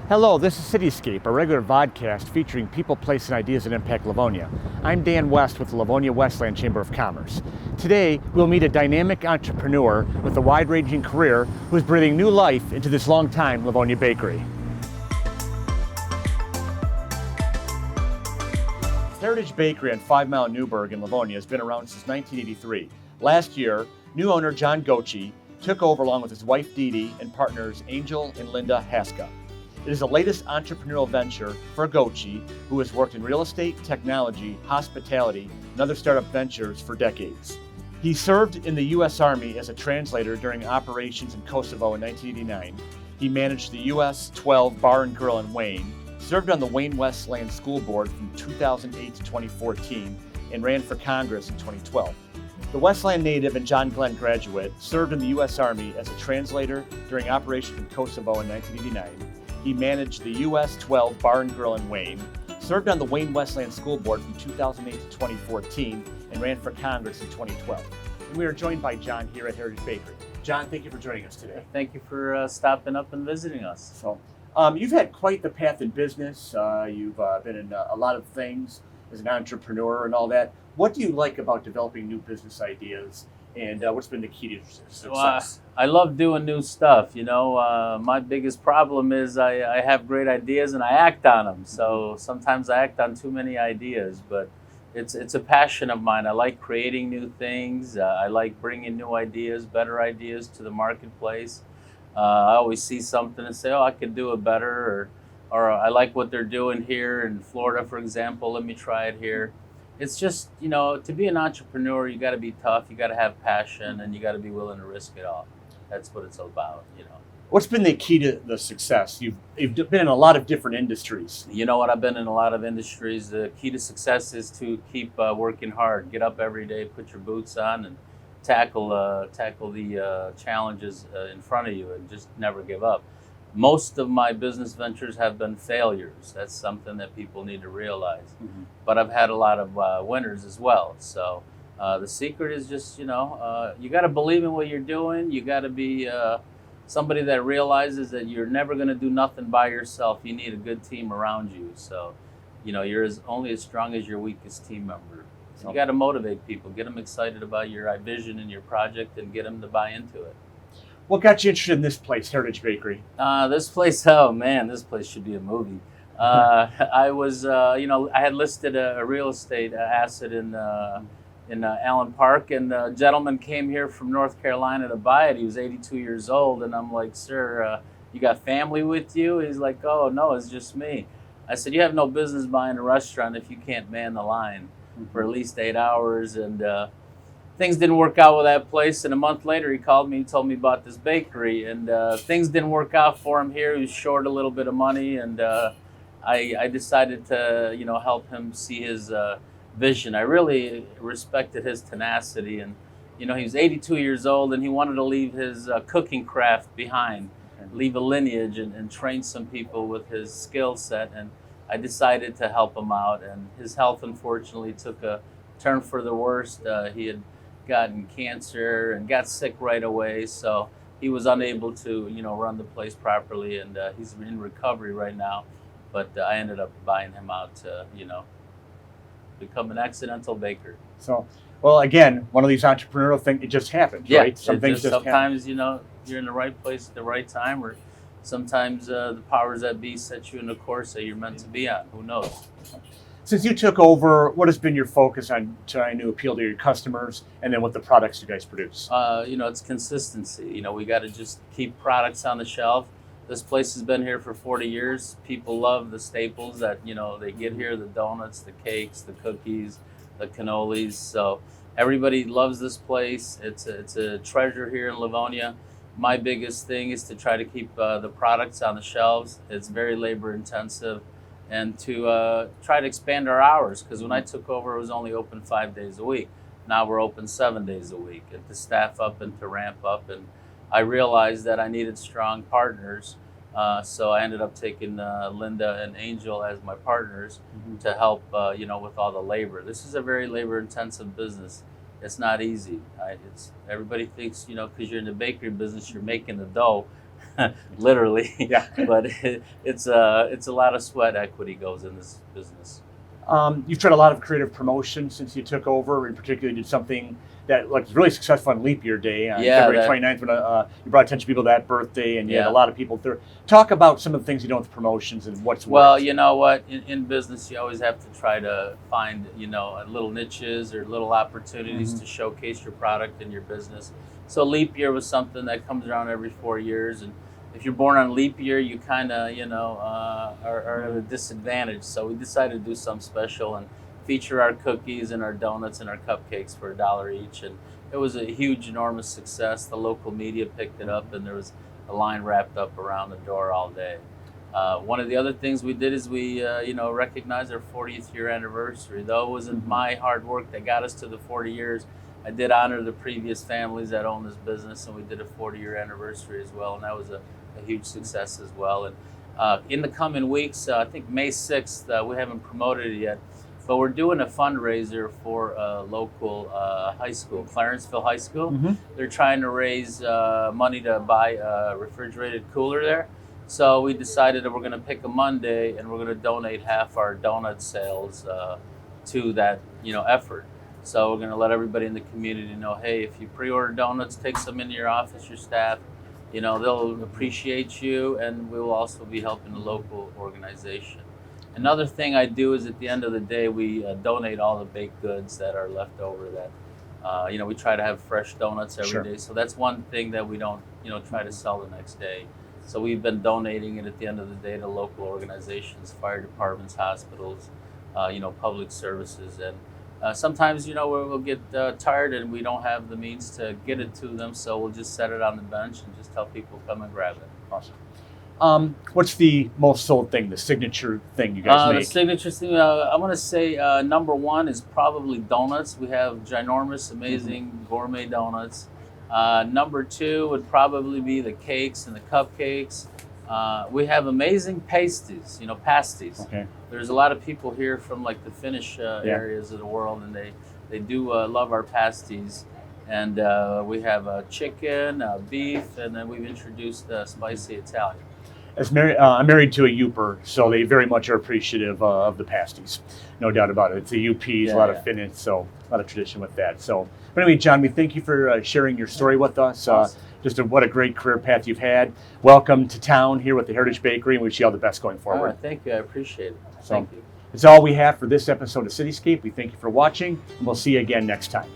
Hello, this is Cityscape, a regular vodcast featuring people, place, and ideas that impact Livonia. I'm Dan West with the Livonia Westland Chamber of Commerce. Today, we'll meet a dynamic entrepreneur with a wide-ranging career who is breathing new life into this long-time Livonia bakery. Heritage Bakery on 5 Mile Newburgh in Livonia has been around since 1983. Last year, new owner John Gochi took over along with his wife Dee Dee and partners Angel and Linda Haska. It is the latest entrepreneurial venture for Gochi, who has worked in real estate, technology, hospitality, and other startup ventures for decades. He served in the U.S. Army as a translator during operations in Kosovo in 1989. He managed the U.S. 12 Bar and Grill in Wayne, served on the Wayne Westland School Board from 2008 to 2014, and ran for Congress in 2012. The Westland native and John Glenn graduate served in the U.S. Army as a translator during operations in Kosovo in 1989. He managed the U.S. 12 Bar and Grill in Wayne, served on the Wayne Westland School Board from 2008 to 2014, and ran for Congress in 2012. And we are joined by John here at Heritage Bakery. John, thank you for joining us today. Thank you for stopping up and visiting us. So, you've had quite the path in business. You've been in a lot of things as an entrepreneur and all that. What do you like about developing new business ideas, and what's been the key to success? Well, I love doing new stuff. You know, my biggest problem is I have great ideas and I act on them. So sometimes I act on too many ideas, but it's a passion of mine. I like creating new things. I like bringing new ideas, better ideas to the marketplace. I always see something and say, oh, I could do it better, or I like what they're doing here in Florida, for example. Let me try it here. It's just, you know, to be an entrepreneur, you got to be tough, you got to have passion, and you got to be willing to risk it all. That's what it's all about, you know. What's been the key to the success? You've been in a lot of different industries. You know what? I've been in a lot of industries. The key to success is to keep working hard. Get up every day, put your boots on, and tackle the challenges in front of you, and just never give up. Most of my business ventures have been failures. That's something that people need to realize. Mm-hmm. But I've had a lot of winners as well. So the secret is just, you know, you got to believe in what you're doing. You got to be somebody that realizes that you're never going to do nothing by yourself. You need a good team around you. So, you know, you're only as strong as your weakest team member. So you got to motivate people, get them excited about your vision and your project, and get them to buy into it. What got you interested in this place, Heritage Bakery? This place, oh man, this place should be a movie. I was, you know, I had listed a real estate asset in Allen Park, and a gentleman came here from North Carolina to buy it. He was 82 years old, and I'm like, sir, you got family with you? He's like, oh no, it's just me. I said, you have no business buying a restaurant if you can't man the line for at least 8 hours, and things didn't work out with that place. And a month later, he called me and told me about this bakery, and things didn't work out for him here. He was short a little bit of money, and I decided to, you know, help him see his vision. I really respected his tenacity, and you know, he was 82 years old, and he wanted to leave his cooking craft behind, leave a lineage, and train some people with his skill set. And I decided to help him out, and his health unfortunately took a turn for the worst. He had gotten cancer and got sick right away, so he was unable to, you know, run the place properly, and he's in recovery right now. But I ended up buying him out to, you know, become an accidental baker. So, well, again, one of these entrepreneurial things, it just happens, yeah, right? Sometimes, you know, you're in the right place at the right time, or sometimes the powers that be set you in a course that you're meant to be on. Who knows? Since you took over, what has been your focus on trying to appeal to your customers, and then what the products you guys produce? You know, it's consistency. You know, we got to just keep products on the shelf. This place has been here for 40 years. People love the staples that, you know, they get here: the donuts, the cakes, the cookies, the cannolis. So everybody loves this place. It's a treasure here in Livonia. My biggest thing is to try to keep the products on the shelves. It's very labor intensive. And to try to expand our hours, because when I took over, it was only open 5 days a week. Now we're open 7 days a week, and to staff up and to ramp up. And I realized that I needed strong partners, so I ended up taking Linda and Angel as my partners to help, you know, with all the labor. This is a very labor-intensive business. It's not easy. Everybody thinks, you know, because you're in the bakery business, you're making the dough. literally. Yeah. But it's a lot of sweat equity goes in this business. You've tried a lot of creative promotion since you took over, and particularly did something that was really successful on Leap Year Day on February 29th when you brought attention to people to that birthday, and you had a lot of people there. Talk about some of the things you do with promotions and what's Well, worked. you know what? In business, you always have to try to find, little niches or little opportunities to showcase your product and your business. So Leap Year was something that comes around every 4 years, and if you're born on Leap Year, you kind of, are at a disadvantage. So we decided to do something special and feature our cookies and our donuts and our cupcakes for $1 each, and it was a huge, enormous success. The local media picked it up, and there was a line wrapped up around the door all day. One of the other things we did is we, recognized our 40th year anniversary. Though it wasn't my hard work that got us to the 40 years, I did honor the previous families that owned this business, and we did a 40-year anniversary as well, and that was a huge success as well. And in the coming weeks, I think May 6th, we haven't promoted it yet, but we're doing a fundraiser for a local high school, Clarenceville High School. They're trying to raise money to buy a refrigerated cooler there. So we decided that we're going to pick a Monday, and we're going to donate half our donut sales to that effort. So we're going to let everybody in the community know, hey, if you pre-order donuts, take some into your office, your staff. They'll appreciate you, and we will also be helping the local organization. Another thing I do is at the end of the day, we donate all the baked goods that are left over. That we try to have fresh donuts every day. So that's one thing that we don't try to sell the next day. So we've been donating it at the end of the day to local organizations, fire departments, hospitals, public services, and sometimes we'll get tired and we don't have the means to get it to them, so we'll just set it on the bench and just tell people come and grab it. Awesome. What's the most sold thing, the signature thing you guys make? The signature thing, I want to say number one is probably donuts. We have ginormous, amazing gourmet donuts. Number two would probably be the cakes and the cupcakes. We have amazing pasties, pasties. Okay. There's a lot of people here from like the Finnish areas of the world, and they do love our pasties. And we have chicken, beef, and then we've introduced spicy Italian. I'm married to a Youper, so they very much are appreciative of the pasties. No doubt about it. It's a UP, a lot of Finnish, so a lot of tradition with that. So, but anyway, John, we thank you for sharing your story with us. Awesome. What a great career path you've had. Welcome to town here with the Heritage Bakery, and we wish you all the best going forward. Thank you. I appreciate it. So, thank you. That's all we have for this episode of Cityscape. We thank you for watching, and we'll see you again next time.